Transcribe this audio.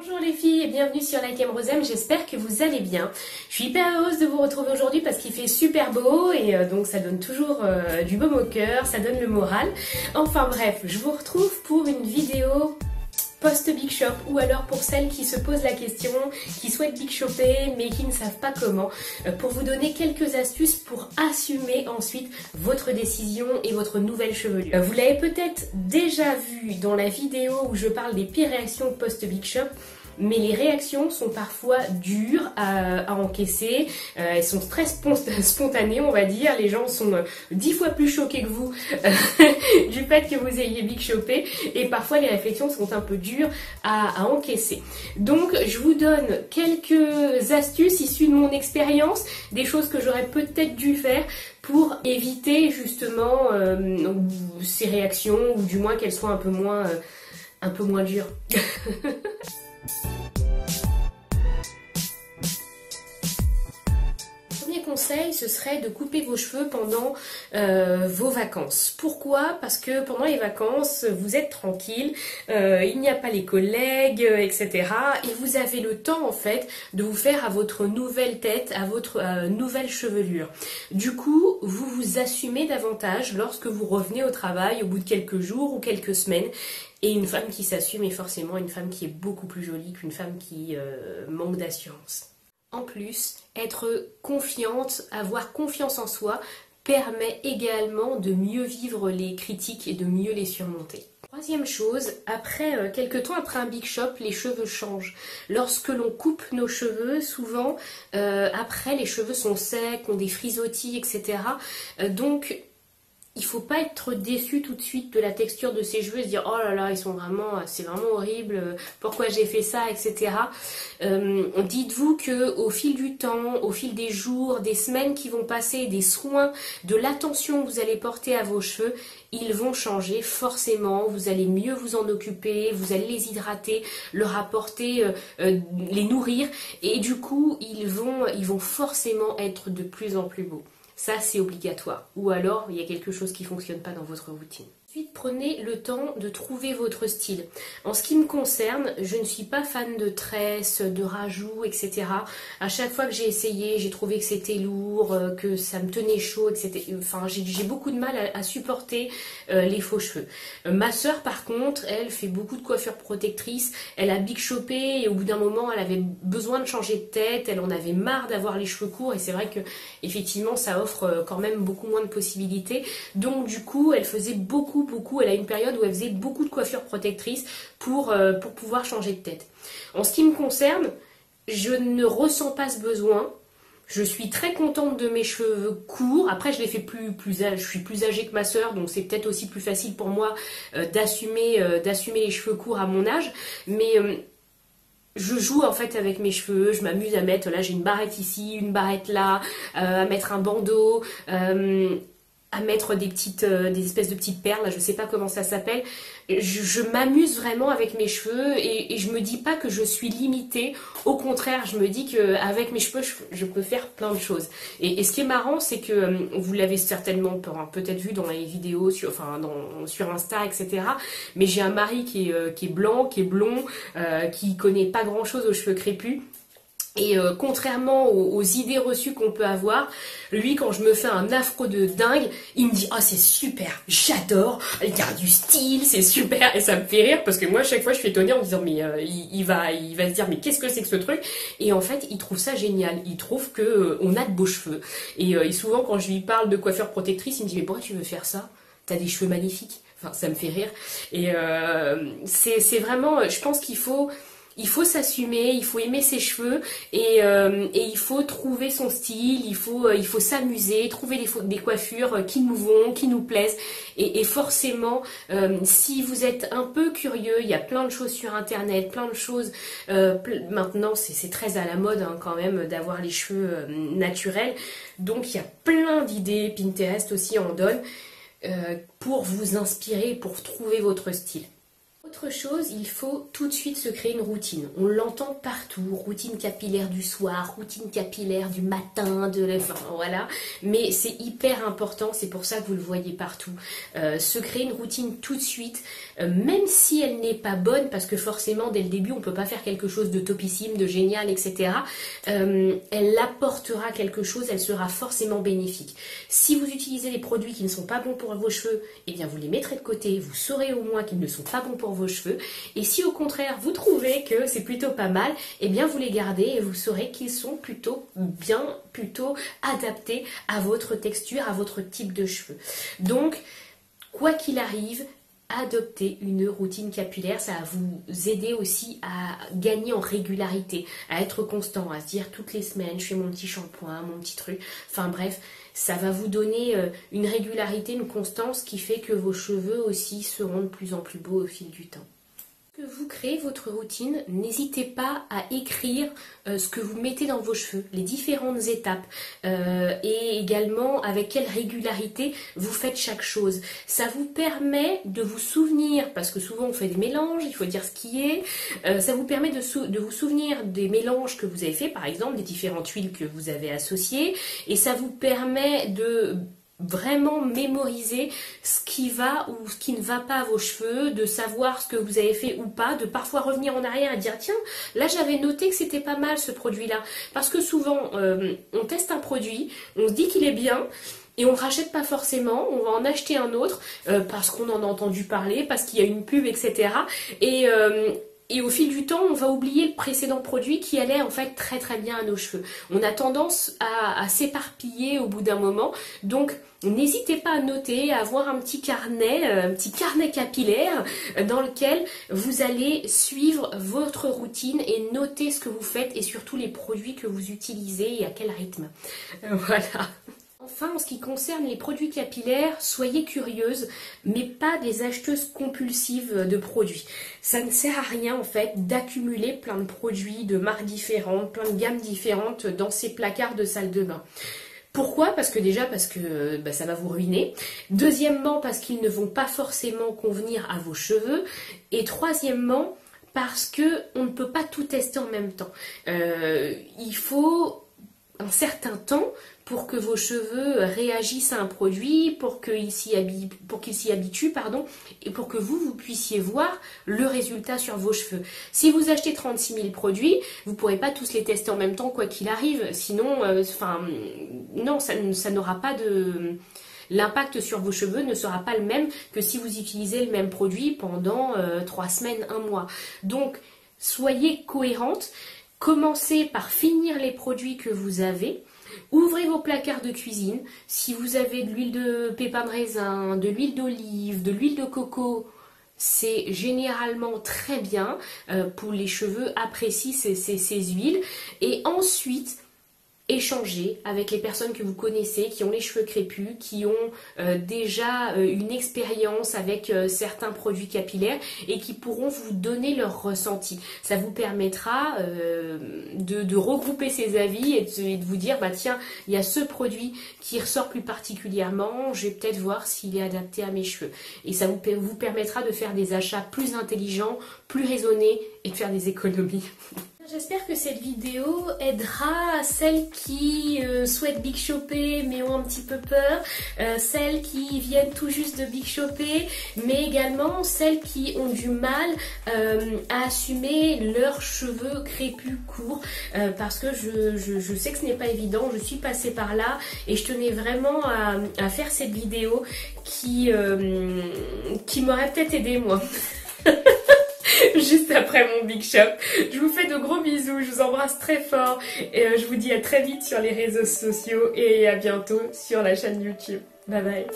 Bonjour les filles et bienvenue sur Like M Rosem, j'espère que vous allez bien. Je suis hyper heureuse de vous retrouver aujourd'hui parce qu'il fait super beau et donc ça donne toujours du baume au cœur, ça donne le moral. Enfin bref, je vous retrouve pour une vidéo post-Big Shop ou alors pour celles qui se posent la question, qui souhaitent Big Shopper mais qui ne savent pas comment, pour vous donner quelques astuces pour assumer ensuite votre décision et votre nouvelle chevelure. Vous l'avez peut-être déjà vu dans la vidéo où je parle des pires réactions post-Big Shop, mais les réactions sont parfois dures à encaisser, elles sont très spontanées on va dire, les gens sont 10 fois plus choqués que vous du fait que vous ayez Big Shopé et parfois les réflexions sont un peu dures à encaisser. Donc je vous donne quelques astuces issues de mon expérience, des choses que j'aurais peut-être dû faire pour éviter justement ces réactions ou du moins qu'elles soient un peu moins dures. Conseil, ce serait de couper vos cheveux pendant vos vacances. Pourquoi? Parce que pendant les vacances, vous êtes tranquille, il n'y a pas les collègues, etc. Et vous avez le temps en fait de vous faire à votre nouvelle tête, à votre nouvelle chevelure. Du coup, vous vous assumez davantage lorsque vous revenez au travail au bout de quelques jours ou quelques semaines. Et une femme qui s'assume est forcément une femme qui est beaucoup plus jolie qu'une femme qui manque d'assurance. En plus, être confiante, avoir confiance en soi, permet également de mieux vivre les critiques et de mieux les surmonter. Troisième chose, après quelques temps après un Big Shop, les cheveux changent. Lorsque l'on coupe nos cheveux, souvent, après les cheveux sont secs, ont des frisottis, etc. Donc, il ne faut pas être déçu tout de suite de la texture de ses cheveux, se dire oh là là, c'est vraiment horrible, pourquoi j'ai fait ça, etc. Dites-vous que au fil du temps, au fil des jours, des semaines qui vont passer, des soins, de l'attention que vous allez porter à vos cheveux, ils vont changer forcément, vous allez mieux vous en occuper, vous allez les hydrater, leur apporter, les nourrir et du coup ils vont forcément être de plus en plus beaux. Ça, c'est obligatoire. Ou alors, il y a quelque chose qui ne fonctionne pas dans votre routine. Ensuite, prenez le temps de trouver votre style. En ce qui me concerne, je ne suis pas fan de tresses, de rajouts, etc. À chaque fois que j'ai essayé, j'ai trouvé que c'était lourd, que ça me tenait chaud, etc. Enfin, j'ai beaucoup de mal à supporter les faux cheveux. Ma sœur, par contre, elle fait beaucoup de coiffures protectrices. Elle a Big Shopé et au bout d'un moment, elle avait besoin de changer de tête. Elle en avait marre d'avoir les cheveux courts et c'est vrai que effectivement, ça offre quand même beaucoup moins de possibilités. Donc, du coup, elle faisait beaucoup, elle a une période où elle faisait beaucoup de coiffures protectrices pour pouvoir changer de tête. En ce qui me concerne, je ne ressens pas ce besoin. Je suis très contente de mes cheveux courts. Après, je les fais je suis plus âgée que ma sœur, donc c'est peut-être aussi plus facile pour moi d'assumer les cheveux courts à mon âge. Mais je joue en fait avec mes cheveux, je m'amuse à mettre, là j'ai une barrette ici, une barrette là, à mettre un bandeau, à mettre des espèces de petites perles, là, je sais pas comment ça s'appelle. Je m'amuse vraiment avec mes cheveux et je me dis pas que je suis limitée. Au contraire, je me dis qu'avec mes cheveux, je peux faire plein de choses. Et ce qui est marrant, c'est que vous l'avez certainement peut-être vu dans les vidéos, sur Insta, etc. Mais j'ai un mari qui est blanc, qui est blond, qui connaît pas grand-chose aux cheveux crépus. Et contrairement aux idées reçues qu'on peut avoir, lui quand je me fais un afro de dingue, il me dit oh c'est super, j'adore, il y a du style, c'est super et ça me fait rire parce que moi à chaque fois je suis étonnée en me disant mais il va se dire mais qu'est-ce que c'est que ce truc et en fait il trouve ça génial, il trouve que on a de beaux cheveux et souvent quand je lui parle de coiffure protectrice il me dit mais pourquoi tu veux faire ça? T'as des cheveux magnifiques, enfin ça me fait rire et c'est vraiment, je pense qu'il faut s'assumer, il faut aimer ses cheveux et il faut trouver son style, il faut s'amuser, trouver des coiffures qui nous vont, qui nous plaisent et forcément si vous êtes un peu curieux, il y a plein de choses sur internet, plein de choses maintenant c'est très à la mode hein, quand même d'avoir les cheveux naturels, donc il y a plein d'idées, Pinterest aussi en donne pour vous inspirer, pour trouver votre style. Autre chose, il faut tout de suite se créer une routine. On l'entend partout, routine capillaire du soir, routine capillaire du matin, enfin, voilà. Mais c'est hyper important, c'est pour ça que vous le voyez partout. Se créer une routine tout de suite, même si elle n'est pas bonne, parce que forcément dès le début on ne peut pas faire quelque chose de topissime, de génial, etc. Elle apportera quelque chose, elle sera forcément bénéfique. Si vous utilisez des produits qui ne sont pas bons pour vos cheveux, eh bien vous les mettrez de côté, vous saurez au moins qu'ils ne sont pas bons pour vos cheveux. Et si au contraire vous trouvez que c'est plutôt pas mal, eh bien vous les gardez et vous saurez qu'ils sont plutôt bien, plutôt adaptés à votre texture, à votre type de cheveux. Donc, quoi qu'il arrive, adopter une routine capillaire, ça va vous aider aussi à gagner en régularité, à être constant, à se dire toutes les semaines je fais mon petit shampoing, mon petit truc, enfin bref, ça va vous donner une régularité, une constance qui fait que vos cheveux aussi seront de plus en plus beaux au fil du temps. Que vous créez votre routine, n'hésitez pas à écrire ce que vous mettez dans vos cheveux, les différentes étapes et également avec quelle régularité vous faites chaque chose. Ça vous permet de vous souvenir, parce que souvent on fait des mélanges, il faut dire ce qui est, ça vous permet de vous souvenir des mélanges que vous avez fait, par exemple des différentes huiles que vous avez associées, et ça vous permet de vraiment mémoriser ce qui va ou ce qui ne va pas à vos cheveux, de savoir ce que vous avez fait ou pas, de parfois revenir en arrière et dire tiens, là j'avais noté que c'était pas mal ce produit-là. Parce que souvent on teste un produit, on se dit qu'il est bien, et on ne rachète pas forcément, on va en acheter un autre parce qu'on en a entendu parler, parce qu'il y a une pub, etc. Et au fil du temps, on va oublier le précédent produit qui allait en fait très très bien à nos cheveux. On a tendance à s'éparpiller au bout d'un moment. Donc n'hésitez pas à noter, à avoir un petit carnet capillaire dans lequel vous allez suivre votre routine et noter ce que vous faites et surtout les produits que vous utilisez et à quel rythme. Voilà. Enfin, en ce qui concerne les produits capillaires, soyez curieuses, mais pas des acheteuses compulsives de produits. Ça ne sert à rien en fait d'accumuler plein de produits de marques différentes, plein de gammes différentes dans ces placards de salle de bain. Pourquoi? Parce que ça va vous ruiner. Deuxièmement, parce qu'ils ne vont pas forcément convenir à vos cheveux. Et troisièmement, parce qu'on ne peut pas tout tester en même temps. Il faut un certain temps pour que vos cheveux réagissent à un produit, pour qu'ils s'y habituent, et pour que vous puissiez voir le résultat sur vos cheveux. Si vous achetez 36 000 produits, vous ne pourrez pas tous les tester en même temps quoi qu'il arrive, sinon, non, ça n'aura pas de... L'impact sur vos cheveux ne sera pas le même que si vous utilisez le même produit pendant 3 semaines, 1 mois. Donc, soyez cohérentes, commencez par finir les produits que vous avez. Ouvrez vos placards de cuisine. Si vous avez de l'huile de pépins de raisin, de l'huile d'olive, de l'huile de coco, c'est généralement très bien. Pour les cheveux, apprécient ces huiles. Et ensuite, échanger avec les personnes que vous connaissez, qui ont les cheveux crépus, qui ont déjà une expérience avec certains produits capillaires et qui pourront vous donner leur ressenti. Ça vous permettra de regrouper ces avis et de vous dire, bah tiens, il y a ce produit qui ressort plus particulièrement, je vais peut-être voir s'il est adapté à mes cheveux. Et ça vous permettra de faire des achats plus intelligents, plus raisonnés et de faire des économies. J'espère que cette vidéo aidera celles qui souhaitent Big Shopper mais ont un petit peu peur, celles qui viennent tout juste de Big Shopper, mais également celles qui ont du mal à assumer leurs cheveux crépus courts, parce que je sais que ce n'est pas évident, je suis passée par là et je tenais vraiment à faire cette vidéo qui m'aurait peut-être aidé moi. Juste après mon Big Shop. Je vous fais de gros bisous, je vous embrasse très fort et je vous dis à très vite sur les réseaux sociaux et à bientôt sur la chaîne YouTube. Bye bye.